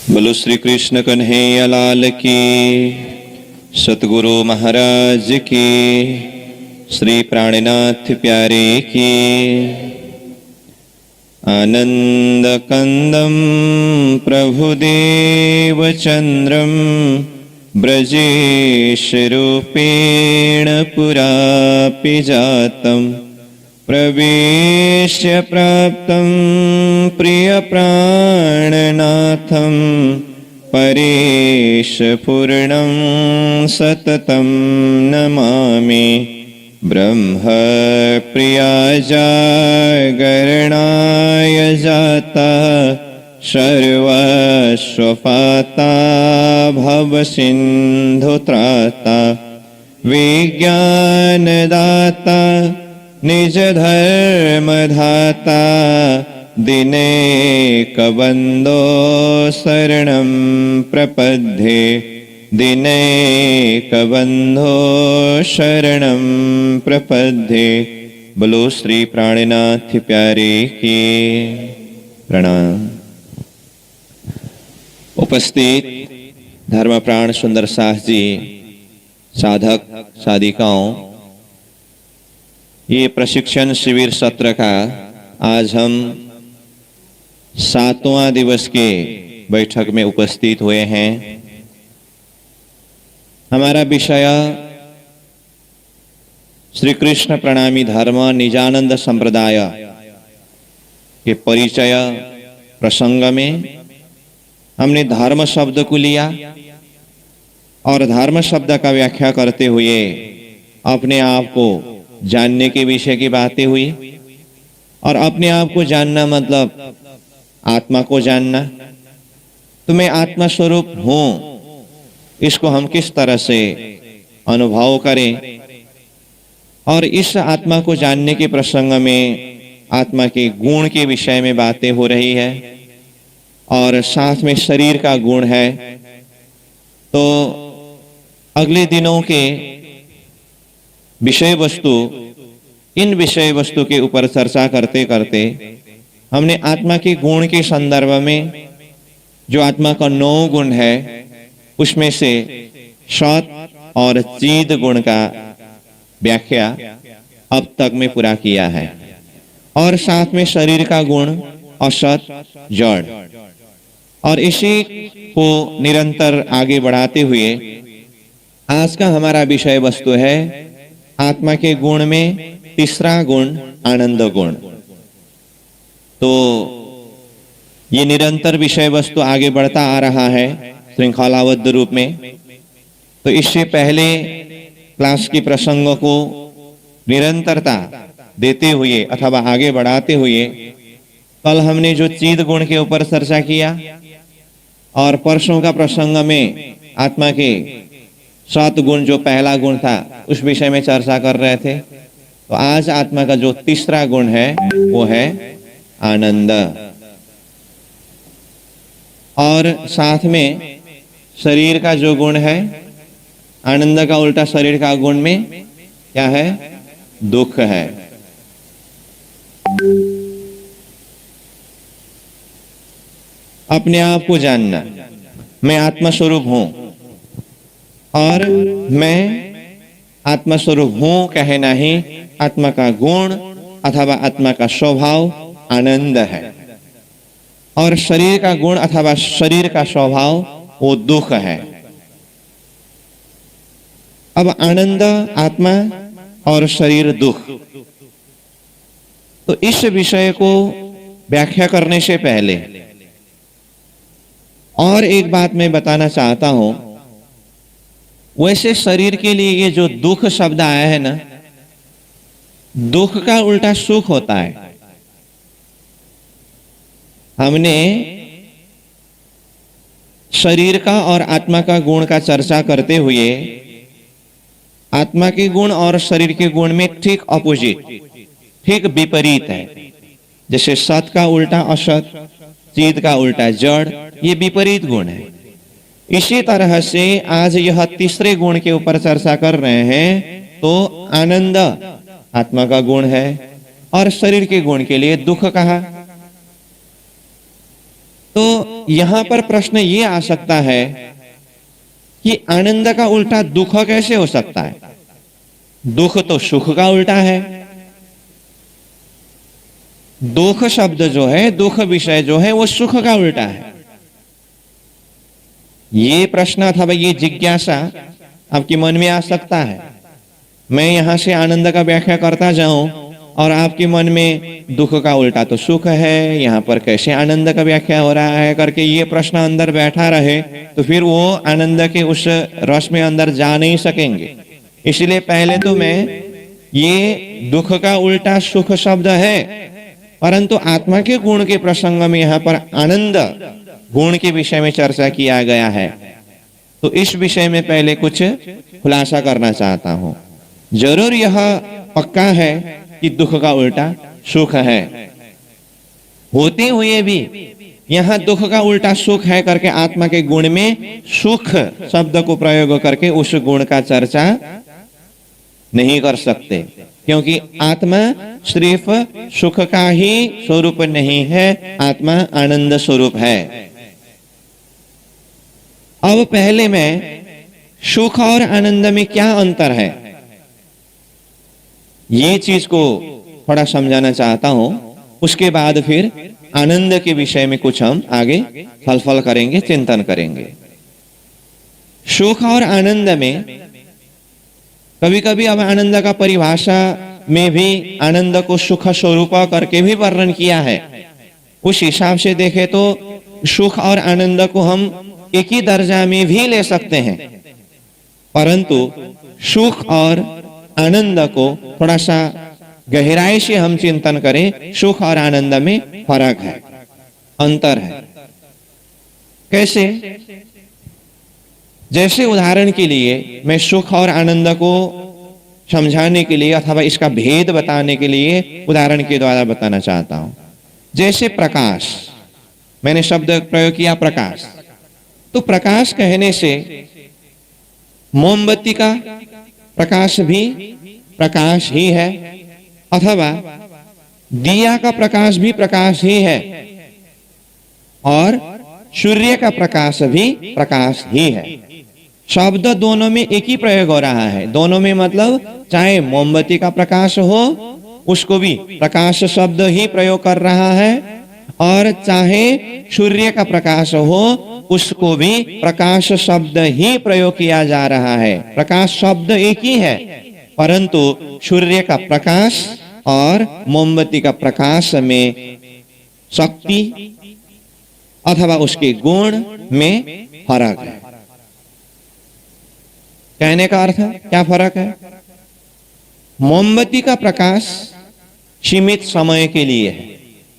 बोलो श्री कृष्ण कन्हैया लाल की, सतगुरु महाराज की, श्री प्राणनाथ प्यारे की। आनंद कंदम प्रभुदेव चंद्रम ब्रजेश रूपेण पुरापि जातम् प्रवेश्य प्राप्तं प्रिय प्राणनाथं परेश पूर्णं सततं नमामि। ब्रह्म प्रिया जागरणाय जाता सर्वस्वपाता भवसिन्धुत्राता विज्ञानदाता निज धर्मधाता दिनेकबन्धो शरणं प्रपद्ये दिनेकबन्धो शरणं प्रपद्ये। बोलो श्री प्राणनाथ प्यारे की प्रणाम। उपस्थित धर्मप्राण सुंदर साह जी, साधक साधिकाओं, ये प्रशिक्षण शिविर सत्र का आज हम 7वां दिवस के बैठक में उपस्थित हुए हैं। हमारा विषय श्री कृष्ण प्रणामी धर्म निजानंद संप्रदाय के परिचय प्रसंग में हमने धर्म शब्द को लिया और धर्म शब्द का व्याख्या करते हुए अपने आप को जानने के विषय की बातें हुई। और अपने आप को जानना मतलब आत्मा को जानना। तो मैं आत्मा स्वरूप हूं, इसको हम किस तरह से अनुभव करें। और इस आत्मा को जानने के प्रसंग में आत्मा के गुण के विषय में बातें हो रही है और साथ में शरीर का गुण है। तो अगले दिनों के विषय वस्तु, इन विषय वस्तु के ऊपर चर्चा करते करते हमने आत्मा के गुण के संदर्भ में जो आत्मा का 9 गुण है उसमें से सत और चिद गुण का व्याख्या अब तक में पूरा किया है। और साथ में शरीर का गुण असत जड़, और इसी को निरंतर आगे बढ़ाते हुए आज का हमारा विषय वस्तु है आत्मा के गुण में तीसरा गुण आनंद गुण। तो ये निरंतर विषय वस्तु आगे बढ़ता आ रहा है श्रृंखलाबद्ध रूप में। तो इससे पहले क्लास के प्रसंगों को निरंतरता देते हुए अथवा आगे बढ़ाते हुए कल हमने जो चिद गुण के ऊपर चर्चा किया और परसों का प्रसंग में आत्मा के 7 गुण जो पहला गुण था उस विषय में चर्चा कर रहे थे। तो आज आत्मा का जो तीसरा गुण है वो है आनंद। और साथ में शरीर का जो गुण है, आनंद का उल्टा शरीर का गुण में क्या है? दुख है। अपने आप को जानना, मैं आत्मा स्वरूप हूं और मैं आत्मा स्वरूप हूं कहना ही आत्मा का गुण अथवा आत्मा का स्वभाव आनंद है। और शरीर का गुण अथवा शरीर का स्वभाव वो दुख है। अब आनंद आत्मा और शरीर दुख, तो इस विषय को व्याख्या करने से पहले और एक बात मैं बताना चाहता हूं। वैसे शरीर के लिए ये जो दुख शब्द आया है ना, दुख का उल्टा सुख होता है। हमने शरीर का और आत्मा का गुण का चर्चा करते हुए आत्मा के गुण और शरीर के गुण में ठीक अपोजिट, ठीक विपरीत है। जैसे सत का उल्टा असत, चिद का उल्टा जड़, ये विपरीत गुण है। इसी तरह से आज यह तीसरे गुण के ऊपर चर्चा कर रहे हैं। तो आनंद आत्मा का गुण है, और शरीर के गुण के लिए दुख कहा। तो तो यहां पर प्रश्न ये आ सकता है कि आनंद का उल्टा दुख कैसे हो सकता है? दुख तो सुख का उल्टा है। दुख शब्द जो है, दुख विषय जो है, वो सुख का उल्टा है। ये प्रश्न अथवा ये जिज्ञासा आपके मन में आ सकता है। मैं यहां से आनंद का व्याख्या करता जाऊं और आपके मन में दुख का उल्टा तो सुख है, यहां पर कैसे आनंद का व्याख्या हो रहा है करके ये प्रश्न अंदर बैठा रहे तो फिर वो आनंद के उस रस में अंदर जा नहीं सकेंगे। इसलिए पहले तो मैं ये दुख का उल्टा सुख शब्द है, परंतु आत्मा के गुण के प्रसंग में यहाँ पर आनंद गुण के विषय में चर्चा किया गया है, तो इस विषय में पहले कुछ खुलासा करना चाहता हूं। जरूर यह पक्का है कि दुख का उल्टा सुख है, होते हुए भी यहां दुख का उल्टा सुख है करके आत्मा के गुण में सुख शब्द को प्रयोग करके उस गुण का चर्चा नहीं कर सकते, क्योंकि आत्मा सिर्फ सुख का ही स्वरूप नहीं है, आत्मा आनंद स्वरूप है। अब पहले मैं सुख और आनंद में क्या अंतर है ये चीज को थोड़ा समझाना चाहता हूं, उसके बाद फिर आनंद के विषय में कुछ हम आगे फलफल करेंगे, चिंतन करेंगे। सुख और आनंद में कभी कभी अब आनंद का परिभाषा में भी आनंद को सुख स्वरूप करके भी वर्णन किया है। उस हिसाब से देखें तो सुख और आनंद को हम एक ही दर्जा में भी ले सकते हैं, परंतु सुख और आनंद को थोड़ा सा गहराई से हम चिंतन करें, सुख और आनंद में फर्क है, अंतर है। कैसे? जैसे उदाहरण के लिए मैं सुख और आनंद को समझाने के लिए अथवा इसका भेद बताने के लिए उदाहरण के द्वारा बताना चाहता हूं। जैसे प्रकाश, मैंने शब्द प्रयोग किया प्रकाश, तो प्रकाश कहने से मोमबत्ती का प्रकाश भी प्रकाश ही है, अथवा दिया का प्रकाश भी प्रकाश ही है, और सूर्य का प्रकाश भी प्रकाश ही है। शब्द दोनों में एक ही प्रयोग हो रहा है। दोनों में मतलब चाहे मोमबत्ती का प्रकाश हो उसको भी प्रकाश शब्द ही प्रयोग कर रहा है, और चाहे सूर्य का प्रकाश हो उसको भी प्रकाश शब्द ही प्रयोग किया जा रहा है। प्रकाश शब्द एक ही है, परंतु सूर्य का प्रकाश और मोमबत्ती का प्रकाश में शक्ति अथवा उसके गुण में फर्क है। कहने का अर्थ क्या फर्क है? मोमबत्ती का प्रकाश सीमित समय के लिए है,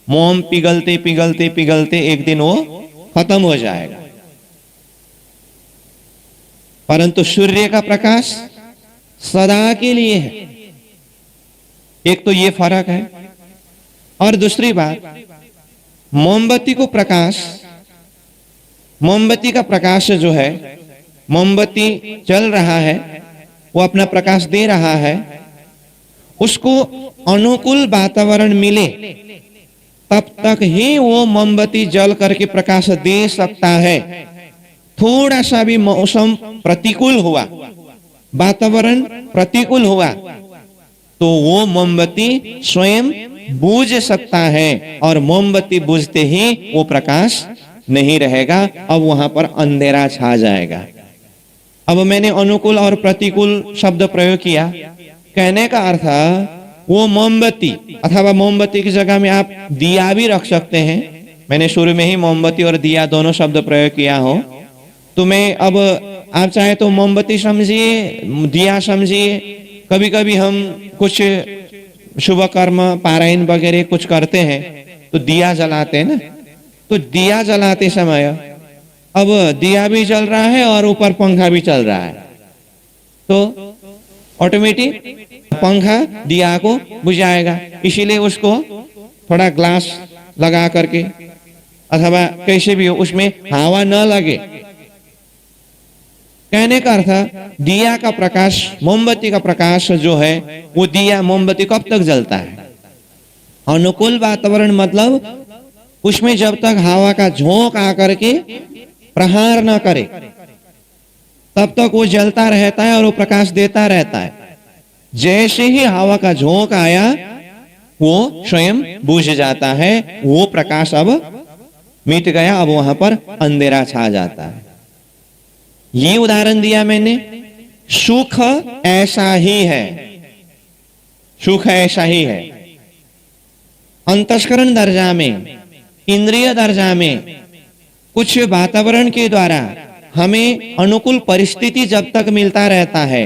मोम पिघलते पिघलते पिघलते एक दिन वो खत्म हो जाएगा, परंतु सूर्य का प्रकाश सदा के लिए है। एक तो ये फर्क है। और दूसरी बात, मोमबत्ती को प्रकाश, मोमबत्ती का प्रकाश जो है, मोमबत्ती चल रहा है, वो अपना प्रकाश दे रहा है, उसको अनुकूल वातावरण मिले तब तक ही वो मोमबत्ती जल करके प्रकाश दे सकता है। थोड़ा सा भी मौसम प्रतिकूल हुआ, वातावरण प्रतिकूल हुआ, तो वो मोमबत्ती स्वयं बुझ सकता है, और मोमबत्ती बुझते ही वो प्रकाश नहीं रहेगा, अब वहां पर अंधेरा छा जाएगा। अब मैंने अनुकूल और प्रतिकूल शब्द प्रयोग किया, कहने का अर्थ वो मोमबत्ती अथवा मोमबत्ती की जगह में आप दिया भी रख सकते हैं। मैंने शुरू में ही मोमबत्ती और दिया दोनों शब्द प्रयोग किया हो, तो मैं अब आप चाहे तो मोमबत्ती समझिए, दिया समझिए। कभी कभी हम कुछ शुभ कर्म पारायण वगैरह कुछ करते हैं तो दिया जलाते हैं ना, तो दिया जलाते समय अब दिया भी जल रहा है और ऊपर पंखा भी चल रहा है, तो ऑटोमेटिक पंखा दिया को बुझाएगा। इसीलिए उसको थोड़ा ग्लास लगा करके अथवा कैसे भी हो उसमें हवा न लगे। कहने का अर्थ दिया का प्रकाश, मोमबत्ती का प्रकाश जो है वो दिया मोमबत्ती कब तक जलता है? अनुकूल वातावरण मतलब उसमें जब तक हवा का झोंक आकर के प्रहार न करे तब तक वो जलता रहता है और वो प्रकाश देता रहता है। जैसे ही हवा का झोंक आया वो स्वयं बुझ जाता है, वो प्रकाश अब मिट गया, अब वहां पर अंधेरा छा जाता है। ये उदाहरण दिया मैंने। सुख ऐसा ही है, सुख ऐसा ही है। अंतस्करण दर्जा में, इंद्रिय दर्जा में कुछ वातावरण के द्वारा हमें अनुकूल परिस्थिति जब तक मिलता रहता है,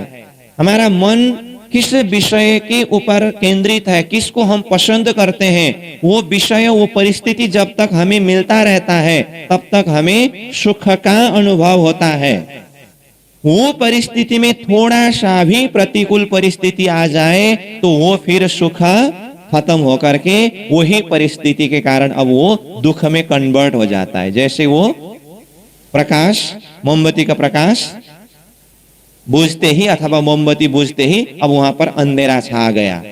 हमारा मन किस विषय के ऊपर केंद्रित है, किसको हम पसंद करते हैं, वो विषय, वो परिस्थिति जब तक हमें मिलता रहता है तब तक हमें सुख का अनुभव होता है। वो परिस्थिति में थोड़ा सा भी प्रतिकूल परिस्थिति आ जाए तो वो फिर सुख खत्म होकर के वही परिस्थिति के कारण अब वो दुख में कन्वर्ट हो जाता है। जैसे वो प्रकाश, मोमबत्ती का प्रकाश बुझते ही अथवा मोमबत्ती बुझते ही अब वहां पर अंधेरा छा गया।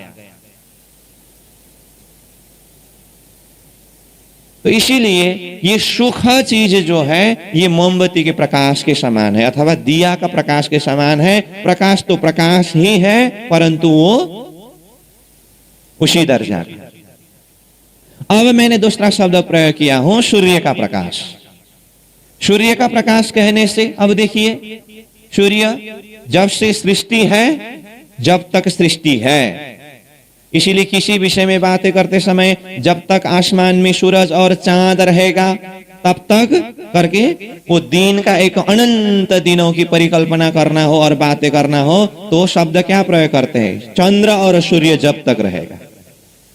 तो इसीलिए ये सुख चीज जो है ये मोमबत्ती के प्रकाश के समान है अथवा दिया का प्रकाश के समान है। प्रकाश तो प्रकाश ही है परंतु वो उसी दर्जा का। अब मैंने दूसरा शब्द प्रयोग किया हूं, सूर्य का प्रकाश। सूर्य का प्रकाश कहने से अब देखिए, सूर्य जब से सृष्टि है, जब तक सृष्टि है, इसीलिए किसी विषय में बातें करते समय जब तक आसमान में सूरज और चांद रहेगा तब तक करके वो दिन का एक अनंत दिनों की परिकल्पना करना हो और बातें करना हो तो शब्द क्या प्रयोग करते हैं, चंद्र और सूर्य जब तक रहेगा।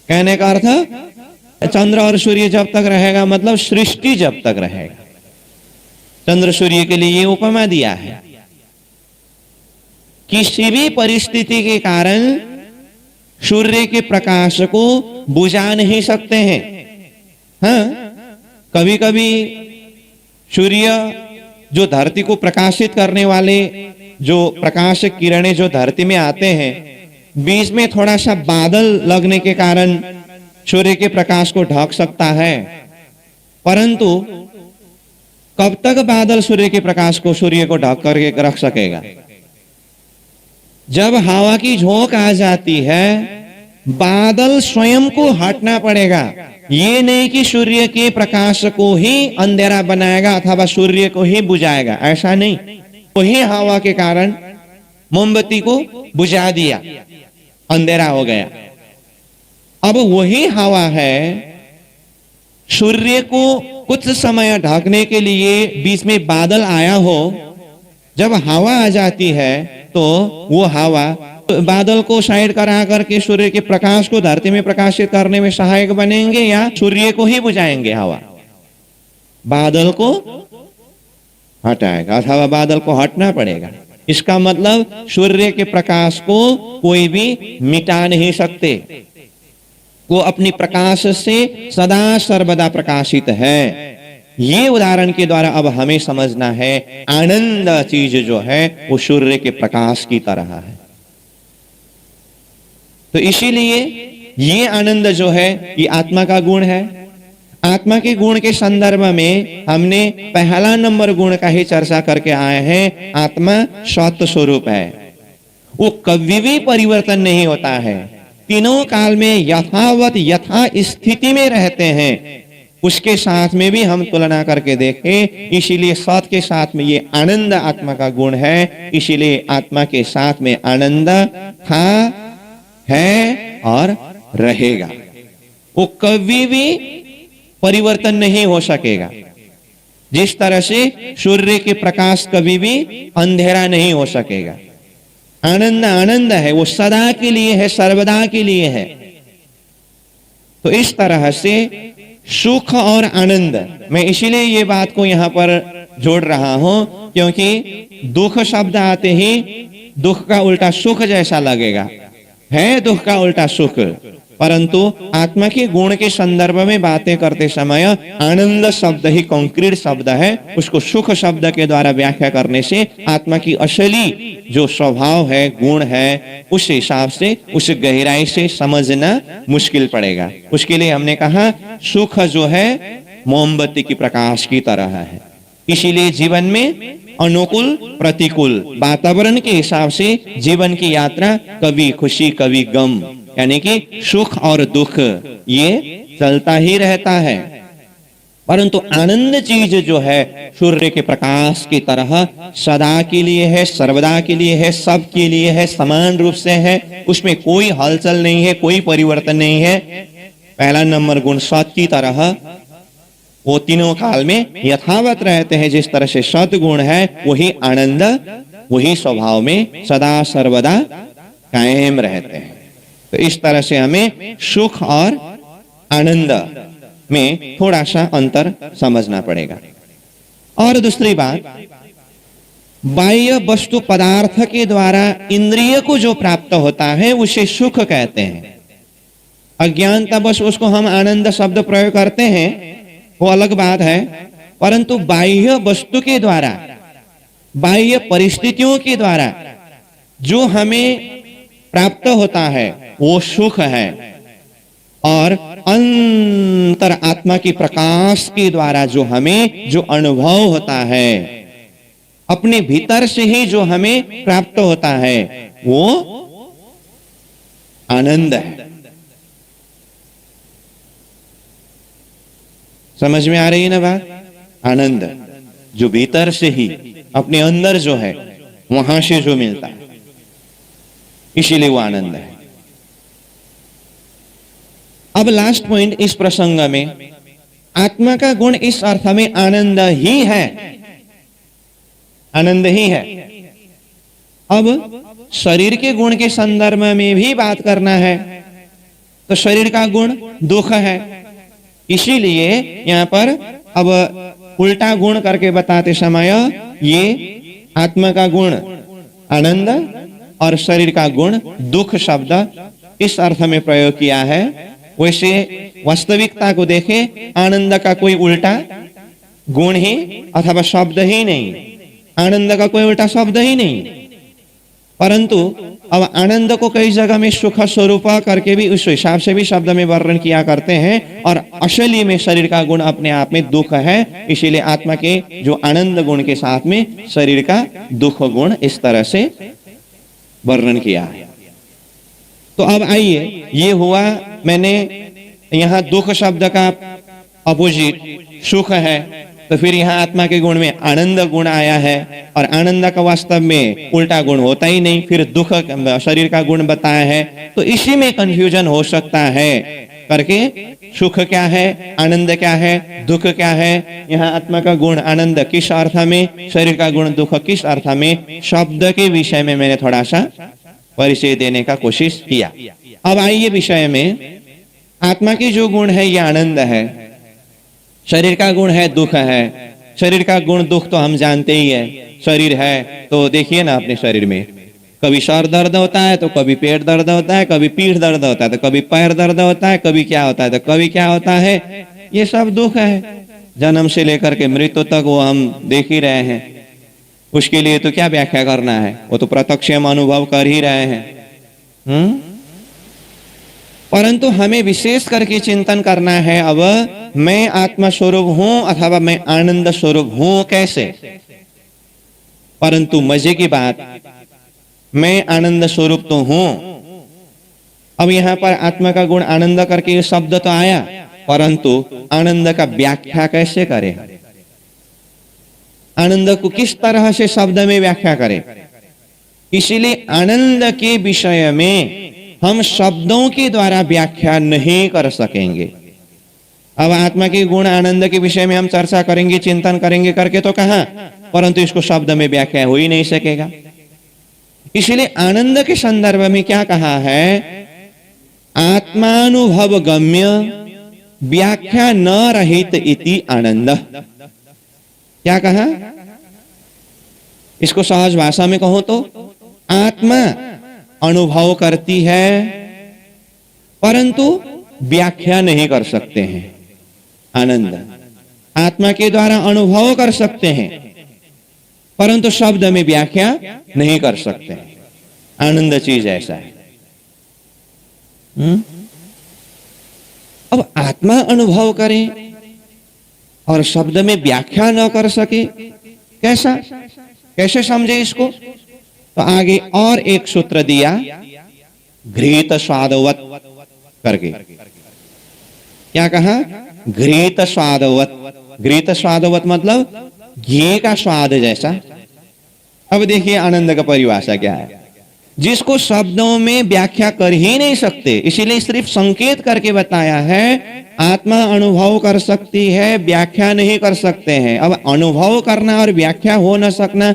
कहने का अर्थ चंद्र और सूर्य जब तक रहेगा मतलब सृष्टि जब तक रहेगा। चंद्र सूर्य के लिए ये उपमा दिया है। किसी भी परिस्थिति के कारण सूर्य के प्रकाश को बुझा नहीं सकते हैं। हाँ, कभी कभी सूर्य जो धरती को प्रकाशित करने वाले जो प्रकाश किरणें जो धरती में आते हैं, बीच में थोड़ा सा बादल लगने के कारण सूर्य के प्रकाश को ढक सकता है, परंतु कब तक बादल सूर्य के प्रकाश को, सूर्य को ढक करके रख सकेगा? जब हवा की झोंक आ जाती है बादल स्वयं को हटना पड़ेगा। ये नहीं कि सूर्य के प्रकाश को ही अंधेरा बनाएगा अथवा सूर्य को ही बुझाएगा, ऐसा नहीं। वही हवा के कारण मोमबत्ती को बुझा दिया, अंधेरा हो गया। अब वही हवा है सूर्य को कुछ समय ढकने के लिए बीच में बादल आया हो, जब हवा आ जाती है तो वो हवा बादल को साइड करा करके सूर्य के प्रकाश को धरती में प्रकाशित करने में सहायक बनेंगे या सूर्य को ही बुझाएंगे? हवा बादल को हटाएगा अथवा बादल को हटना पड़ेगा। इसका मतलब सूर्य के प्रकाश को कोई भी मिटा नहीं सकते, वो अपनी प्रकाश से सदा सर्वदा प्रकाशित है। ये उदाहरण के द्वारा अब हमें समझना है आनंद चीज जो है वो सूर्य के प्रकाश की तरह है। तो इसीलिए ये आनंद जो है ये आत्मा का गुण है। आत्मा के गुण के संदर्भ में हमने पहला नंबर गुण का ही चर्चा करके आए हैं। आत्मा सत्य स्वरूप है, वो कभी भी परिवर्तन नहीं होता है, तीनों काल में यथावत यथा स्थिति में रहते हैं। उसके साथ में भी हम तुलना करके देखें, इसीलिए सत के साथ में ये आनंद आत्मा का गुण है। इसीलिए आत्मा के साथ में आनंद था, है और रहेगा, वो कभी भी परिवर्तन नहीं हो सकेगा। जिस तरह से सूर्य के प्रकाश कभी भी अंधेरा नहीं हो सकेगा। आनंद आनंद है, वो सदा के लिए है, सर्वदा के लिए है। तो इस तरह से सुख और आनंद, मैं इसीलिए ये बात को यहां पर जोड़ रहा हूं क्योंकि दुख शब्द आते ही दुख का उल्टा सुख जैसा लगेगा, है दुख का उल्टा सुख। परंतु आत्मा के गुण के संदर्भ में बातें करते समय आनंद शब्द ही कॉन्क्रीट शब्द है, उसको सुख शब्द के द्वारा व्याख्या करने से आत्मा की असली जो स्वभाव है, गुण है, उस हिसाब से उस गहराई से समझना मुश्किल पड़ेगा। उसके लिए हमने कहा सुख जो है मोमबत्ती की प्रकाश की तरह है। इसीलिए जीवन में अनुकूल प्रतिकूल वातावरण के हिसाब से जीवन की यात्रा कभी खुशी कभी गम, यानी कि सुख और दुख ये चलता ही रहता है। परंतु आनंद चीज जो है सूर्य के प्रकाश की तरह सदा के लिए है, सर्वदा के लिए है, सब के लिए है, समान रूप से है, उसमें कोई हलचल नहीं है, कोई परिवर्तन नहीं है। पहला नंबर गुण सत की तरह वो तीनों काल में यथावत रहते हैं। जिस तरह से सद्गुण है वही आनंद वही स्वभाव में सदा सर्वदा कायम रहते हैं। तो इस तरह से हमें सुख और आनंद में थोड़ा सा अंतर समझना पड़ेगा। और दूसरी बात, बाह्य वस्तु पदार्थ के द्वारा इंद्रिय को जो प्राप्त होता है उसे सुख कहते हैं। अज्ञानता बस उसको हम आनंद शब्द प्रयोग करते हैं, वो अलग बात है। परंतु बाह्य वस्तु के द्वारा, बाह्य परिस्थितियों के द्वारा जो हमें प्राप्त होता है वो सुख है। और अंतर आत्मा की प्रकाश के द्वारा जो हमें जो अनुभव होता है, अपने भीतर से ही जो हमें प्राप्त होता है वो आनंद है। समझ में आ रही है ना बात? आनंद जो भीतर से ही अपने अंदर जो है वहां से जो मिलता है, इसीलिए वो आनंद है। अब लास्ट पॉइंट इस प्रसंग में, आत्मा का गुण इस अर्थ में आनंद ही है, आनंद ही है। अब शरीर के गुण के संदर्भ में भी बात करना है, तो शरीर का गुण दुख है। इसीलिए यहां पर अब उल्टा गुण करके बताते समय ये आत्मा का गुण आनंद और शरीर का गुण दुख शब्द इस अर्थ में प्रयोग किया है। वैसे वास्तविकता को देखें, आनंद का कोई उल्टा गुण ही अथवा शब्द ही नहीं, आनंद का कोई उल्टा शब्द ही नहीं। परंतु अब आनंद को कई जगह में सुख स्वरूप करके भी उस हिसाब से भी शब्द में वर्णन किया करते हैं, और असली में शरीर का गुण अपने आप में दुख है। इसीलिए आत्मा के जो आनंद गुण के साथ में शरीर का दुख गुण इस तरह से वर्णन किया है। तो अब आइए, ये हुआ मैंने यहाँ दुख शब्द का अपोजिट सुख है, तो फिर यहाँ आत्मा के गुण में आनंद गुण आया है, और आनंद का वास्तव में उल्टा गुण होता ही नहीं, फिर दुख शरीर का गुण बताया है। तो इसी में कंफ्यूजन हो सकता है करके सुख क्या है, आनंद क्या है, दुख क्या है, यहाँ आत्मा का गुण आनंद किस अर्थ में, शरीर का गुण दुख किस अर्थ में, शब्द के विषय में मैंने थोड़ा सा परिचय देने का कोशिश किया। अब आइए विषय में, आत्मा की जो गुण है ये आनंद है, शरीर का गुण है दुख है। शरीर का गुण दुख तो हम जानते ही है, शरीर है तो देखिए ना अपने शरीर में, कभी सर दर्द होता है तो कभी पेट दर्द होता है, कभी पीठ दर्द होता है तो कभी पैर दर्द होता है, कभी क्या होता है तो कभी क्या होता है, ये सब दुख है। जन्म से लेकर के मृत्यु तक वो हम देख ही रहे हैं, उसके लिए तो क्या व्याख्या करना है, वो तो प्रत्यक्ष हम अनुभव कर ही रहे हैं। परंतु हमें विशेष करके चिंतन करना है, अब मैं आत्मा स्वरूप हूं अथवा मैं आनंद स्वरूप हूं कैसे। परंतु मजे की बात, मैं आनंद स्वरूप तो हूं। अब यहां पर आत्मा का गुण आनंद करके ये शब्द तो आया, परंतु आनंद का व्याख्या कैसे करें, आनंद को किस तरह से शब्द में व्याख्या करें। इसीलिए आनंद के विषय में हम शब्दों के द्वारा व्याख्या नहीं कर सकेंगे। अब आत्मा के गुण आनंद के विषय में हम चर्चा करेंगे, चिंतन करेंगे करके तो कहा, परंतु इसको शब्द में व्याख्या हो ही नहीं सकेगा। इसलिए आनंद के संदर्भ में क्या कहा है, आत्मानुभव गम्य व्याख्या न रहित इति आनंद। क्या कहा, इसको सहज भाषा में कहो तो आत्मा अनुभव करती है, परंतु व्याख्या नहीं कर सकते हैं। आनंद आत्मा के द्वारा अनुभव कर सकते हैं, परंतु शब्द में व्याख्या नहीं कर सकते हैं। आनंद चीज ऐसा है। अब आत्मा अनुभव करे और शब्द में व्याख्या न कर सके, कैसा, कैसे समझे इसको? तो आगे और एक सूत्र दिया, घृत स्वादवत करके। क्या कहा? घृत स्वादवत। घृत स्वादवत मतलब घी का स्वाद जैसा। अब देखिए आनंद का परिभाषा क्या है, जिसको शब्दों में व्याख्या कर ही नहीं सकते, इसीलिए सिर्फ संकेत करके बताया है। आत्मा अनुभव कर सकती है, व्याख्या नहीं कर सकते हैं। अब अनुभव करना और व्याख्या हो न सकना,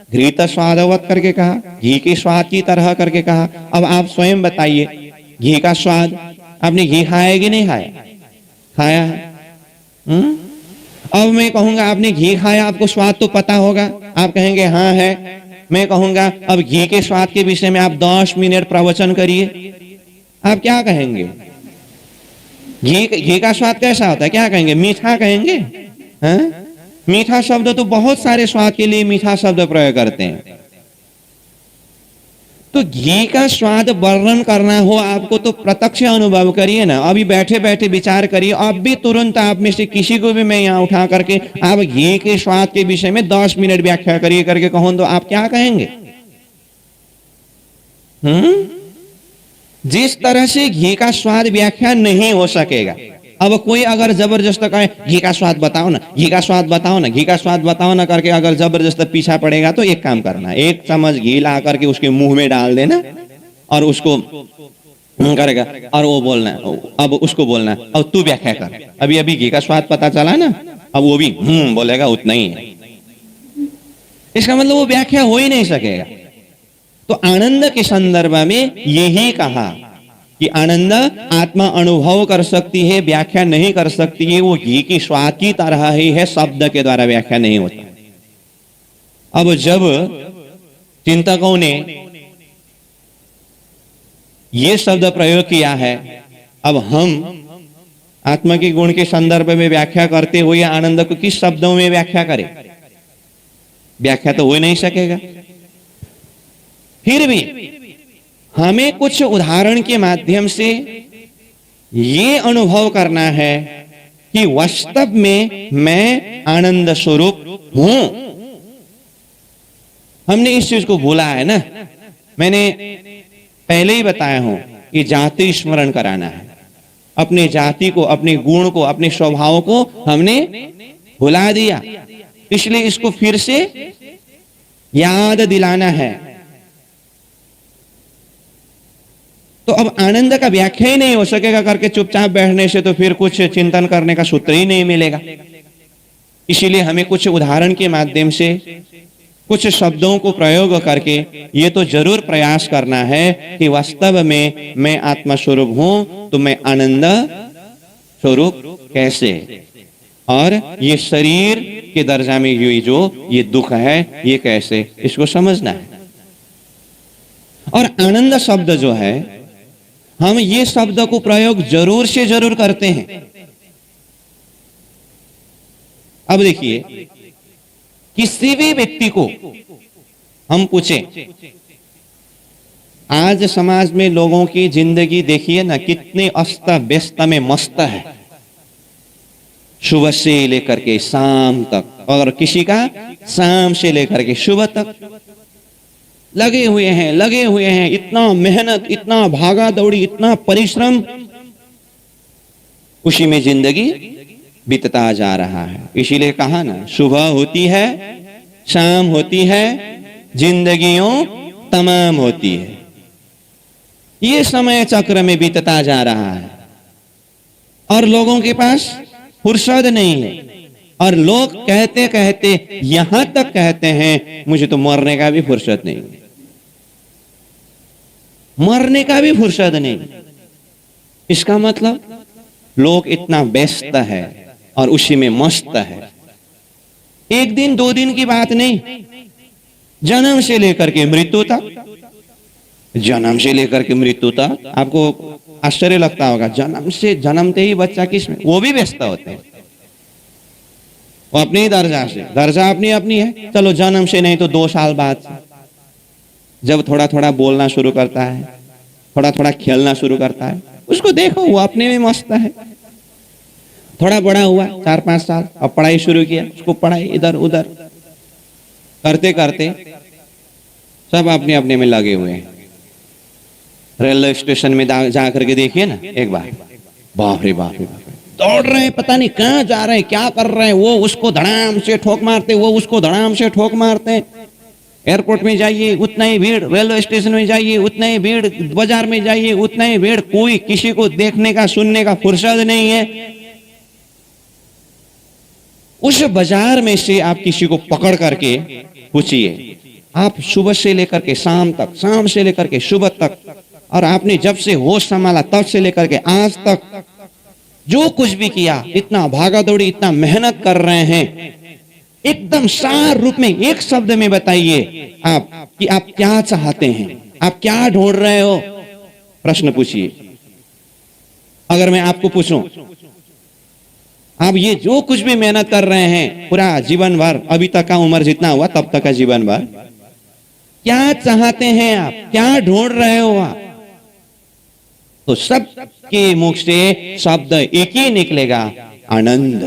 घृत स्वादवत करके कहा, घी के स्वाद की तरह करके कहा। अब आप स्वयं बताइए, घी का स्वाद आपने घी खाया है कि नहीं खाया? खाया है। अब मैं कहूंगा आपने घी खाया, आपको स्वाद तो पता होगा, आप कहेंगे हाँ है। मैं कहूंगा अब घी के स्वाद के विषय में आप 10 मिनट प्रवचन करिए, आप क्या कहेंगे? घी का स्वाद कैसा होता है, क्या कहेंगे? मीठा कहेंगे। हाँ? मीठा शब्द तो बहुत सारे स्वाद के लिए मीठा शब्द प्रयोग करते हैं। तो घी का स्वाद वर्णन करना हो आपको तो प्रत्यक्ष अनुभव करिए ना। अभी बैठे बैठे विचार करिए, अब भी तुरंत आप में से किसी को भी मैं यहाँ उठा करके आप घी के स्वाद के विषय में 10 मिनट व्याख्या करिए करके कहूं तो आप क्या कहेंगे? जिस तरह से घी का स्वाद व्याख्या नहीं हो सकेगा। अब कोई अगर जबरदस्त कहे घी का स्वाद बताओ ना, घी का स्वाद बताओ ना, घी का स्वाद बताओ ना करके अगर जबरदस्त पीछा पड़ेगा तो एक काम करना, एक चम्मच घी ला करके उसके मुंह में डाल देना और उसको करेगा और वो बोलना, अब उसको बोलना अब तू व्याख्या कर। अभी अभी घी का स्वाद पता चला ना, अब वो भी बोलेगा उतना ही है। इसका मतलब वो व्याख्या हो ही नहीं सकेगा। तो आनंद के संदर्भ में यही कहा कि आनंद आत्मा अनुभव कर सकती है, व्याख्या नहीं कर सकती है। वो घी की स्वाद की तरह ही है, शब्द के द्वारा व्याख्या नहीं होता। अब जब चिंतकों ने ये शब्द प्रयोग किया है, अब हम आत्मा के गुण के संदर्भ में व्याख्या करते हुए आनंद को किस शब्दों में व्याख्या करें? व्याख्या तो हो नहीं सकेगा। फिर भी हमें कुछ उदाहरण के माध्यम से ये अनुभव करना है कि वास्तव में मैं आनंद स्वरूप हूं। हमने इस चीज को भूला है ना। मैंने पहले ही बताया हूं कि जाति स्मरण कराना है। अपने जाति को, अपने गुण को, अपने स्वभाव को हमने भुला दिया, इसलिए इसको फिर से याद दिलाना है। तो अब आनंद का व्याख्या ही नहीं हो सकेगा करके चुपचाप बैठने से तो फिर कुछ चिंतन करने का सूत्र ही नहीं मिलेगा। इसीलिए हमें कुछ उदाहरण के माध्यम से कुछ शब्दों को प्रयोग करके ये तो जरूर प्रयास करना है कि वास्तव में मैं आत्मा स्वरूप हूं, तो मैं आनंद स्वरूप कैसे, और ये शरीर के दर्जा में ये जो ये दुख है ये कैसे, इसको समझना है। और आनंद शब्द जो है, हम ये शब्द को प्रयोग जरूर से जरूर करते हैं। अब देखिए, किसी भी व्यक्ति को हम पूछें, आज समाज में लोगों की जिंदगी देखिए ना, कितने अस्त व्यस्त में मस्त है, सुबह से लेकर के शाम तक, और किसी का शाम से लेकर के सुबह तक लगे हुए हैं। इतना मेहनत, इतना भागा दौड़ी, इतना परिश्रम, उसी में जिंदगी बीतता जा रहा है। इसीलिए कहा ना, सुबह होती है, शाम होती है, जिंदगियों तमाम होती है। ये समय चक्र में बीतता जा रहा है और लोगों के पास फुर्सत नहीं है। और लोग कहते कहते यहां तक कहते हैं, मुझे तो मरने का भी फुर्सत नहीं, मरने का भी फुर्सत नहीं। इसका मतलब लोग इतना व्यस्त है और उसी में मस्त है। एक दिन दो दिन की बात नहीं, जन्म से लेकर के मृत्यु तक, जन्म से लेकर के मृत्यु तक। आपको आश्चर्य लगता होगा, जन्मते ही बच्चा किसमें, वो भी व्यस्त होते हैं, वो अपनी ही दर्जा अपनी अपनी है। चलो जन्म से नहीं तो 2 साल बाद जब थोड़ा थोड़ा बोलना शुरू करता है, थोड़ा थोड़ा खेलना शुरू करता है, उसको देखो वो अपने में मस्त है। थोड़ा बड़ा हुआ 4-5 साल, अब पढ़ाई शुरू किया, उसको पढ़ाई इधर उधर करते करते सब अपने अपने में लगे हुए हैं। रेलवे स्टेशन में जा करके देखिए ना एक बार, बाप रे बाप रे बाप, दौड़ रहे हैं, पता नहीं कहाँ जा रहे हैं, क्या कर रहे हैं, वो उसको धड़ाम से ठोक मारते, वो उसको धड़ाम से ठोक मारते हैं। एयरपोर्ट में जाइए उतना ही भीड़, रेलवे स्टेशन में जाइए उतना ही भीड़, बाजार में जाइए उतना ही भीड़, कोई किसी को देखने का सुनने का फुर्सत नहीं है। उस बाजार में से आप किसी को पकड़ करके पूछिए, आप सुबह से लेकर के शाम तक, शाम से लेकर के सुबह तक, और आपने जब से होश संभाला तब से लेकर के आज तक जो कुछ भी किया, इतना भागा दौड़ी, इतना मेहनत कर रहे हैं, एकदम सार रूप में एक शब्द में बताइए आप कि आप क्या चाहते हैं, आप क्या ढूंढ रहे हो, प्रश्न पूछिए। अगर मैं आपको पूछूं, आप ये जो कुछ भी मेहनत कर रहे हैं पूरा जीवन भर, अभी तक का उम्र जितना हुआ तब तक का जीवन भर, क्या चाहते हैं आप, क्या ढूंढ रहे हो आप, तो सबके मुख से शब्द एक ही निकलेगा, आनंद।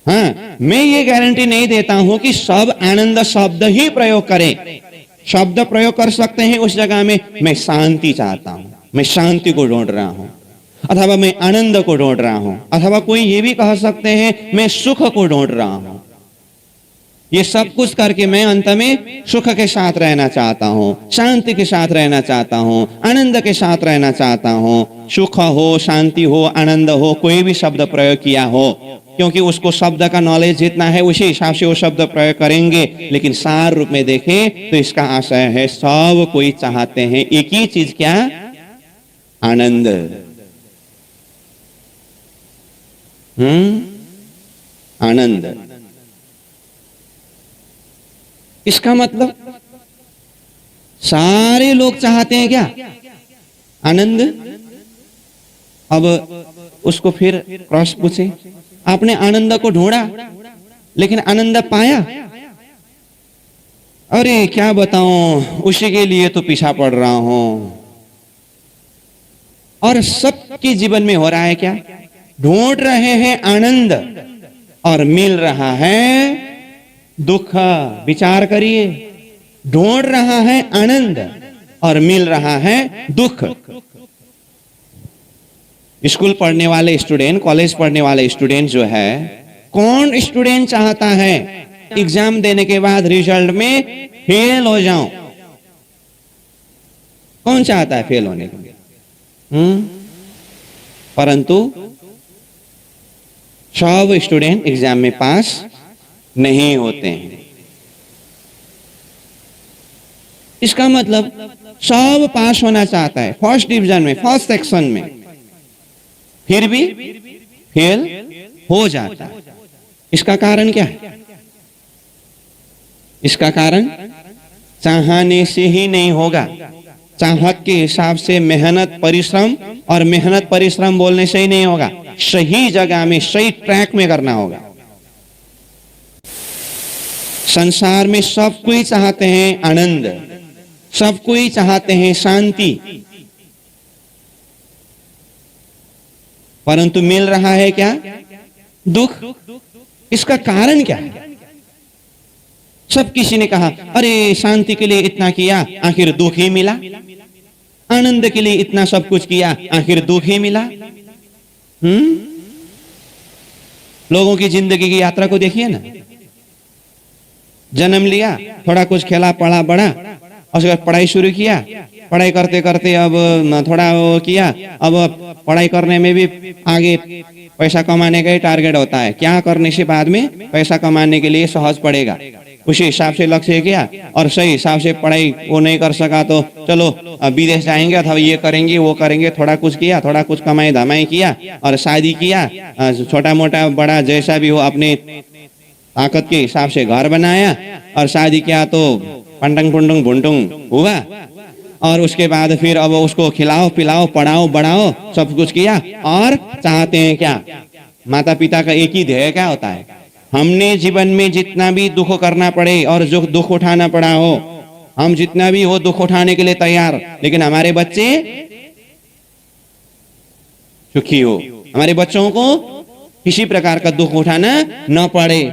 हाँ, मैं ये गारंटी नहीं देता हूं कि सब आनंद शब्द ही प्रयोग करें। शब्द प्रयोग कर सकते हैं उस जगह में, मैं शांति चाहता हूं, मैं शांति को ढूंढ रहा हूं, अथवा मैं आनंद को ढूंढ रहा हूं, अथवा कोई ये भी कह सकते हैं मैं सुख को ढूंढ रहा हूं। ये सब कुछ करके मैं अंत में सुख के साथ रहना चाहता हूं, शांति के साथ रहना चाहता हूं, आनंद के साथ रहना चाहता हूं। सुख हो, शांति हो, आनंद हो, कोई भी शब्द प्रयोग किया हो, क्योंकि उसको शब्द का नॉलेज जितना है उसी हिसाब से वो शब्द प्रयोग करेंगे। लेकिन सार रूप में देखें तो इसका आशय है सब कोई चाहते हैं एक ही चीज, क्या? आनंद। आनंद। इसका मतलब सारे लोग चाहते हैं क्या? आनंद। अब उसको फिर क्रॉस पूछे, आपने आनंद को ढूंढा लेकिन आनंद पाया? अरे क्या बताऊं, उसी के लिए तो पीछा पड़ रहा हूं। और सबके जीवन में हो रहा है क्या? ढूंढ रहे हैं आनंद और मिल रहा है दुख। विचार करिए, ढूंढ रहा है आनंद और मिल रहा है दुख। स्कूल पढ़ने वाले स्टूडेंट, कॉलेज पढ़ने वाले स्टूडेंट जो है, कौन स्टूडेंट चाहता है एग्जाम देने के बाद रिजल्ट में फेल हो जाऊं? कौन चाहता है फेल होने के लिए? परंतु सब स्टूडेंट एग्जाम में पास नहीं होते हैं। इसका मतलब सब पास होना चाहता है फर्स्ट डिवीजन में, फर्स्ट सेक्शन में, फिर भी फेल हो जाता है। इसका कारण क्या है? इसका कारण चाहने से ही नहीं होगा। चाहत के हिसाब से मेहनत परिश्रम, और मेहनत परिश्रम बोलने से ही नहीं होगा, सही जगह में सही ट्रैक में करना होगा। संसार में सब कोई चाहते हैं आनंद, सब कोई चाहते हैं शांति, परंतु मिल रहा है क्या? दुख। इसका कारण क्या है? सब किसी ने कहा अरे शांति के लिए इतना किया, आखिर दुख ही मिला। आनंद के लिए इतना सब कुछ किया, आखिर दुख ही मिला। लोगों की जिंदगी की यात्रा को देखिए ना। जन्म लिया, थोड़ा कुछ खेला, पढ़ा, बड़ा, और उसके बाद पढ़ाई शुरू किया, पढ़ाई करते करते अब थोड़ा वो किया, अब पढ़ाई करने में भी आगे पैसा कमाने का ही टारगेट होता है। क्या करने से बाद में पैसा कमाने के लिए सहज पड़ेगा, उसी हिसाब से लक्ष्य किया, और सही हिसाब से पढ़ाई वो नहीं कर सका तो चलो विदेश जाएंगे, अथवा ये करेंगे वो करेंगे, थोड़ा कुछ किया, थोड़ा कुछ कमाई धमाई किया, और शादी किया, छोटा मोटा बड़ा जैसा भी हो अपने ताकत के हिसाब से घर बनाया, और शादी किया तो पंटंग पुंटुंग भुंटुंग हुआ, और उसके बाद फिर अब उसको खिलाओ पिलाओ पढ़ाओ बढ़ाओ सब कुछ किया और चाहते हैं क्या? माता पिता का एक ही ध्येय क्या होता है? हमने जीवन में जितना भी दुख करना पड़े और जो दुख उठाना पड़ा हो, हम जितना भी हो दुख उठाने के लिए तैयार, लेकिन हमारे बच्चे सुखी हो, हमारे बच्चों को किसी प्रकार का दुख उठाना न पड़े।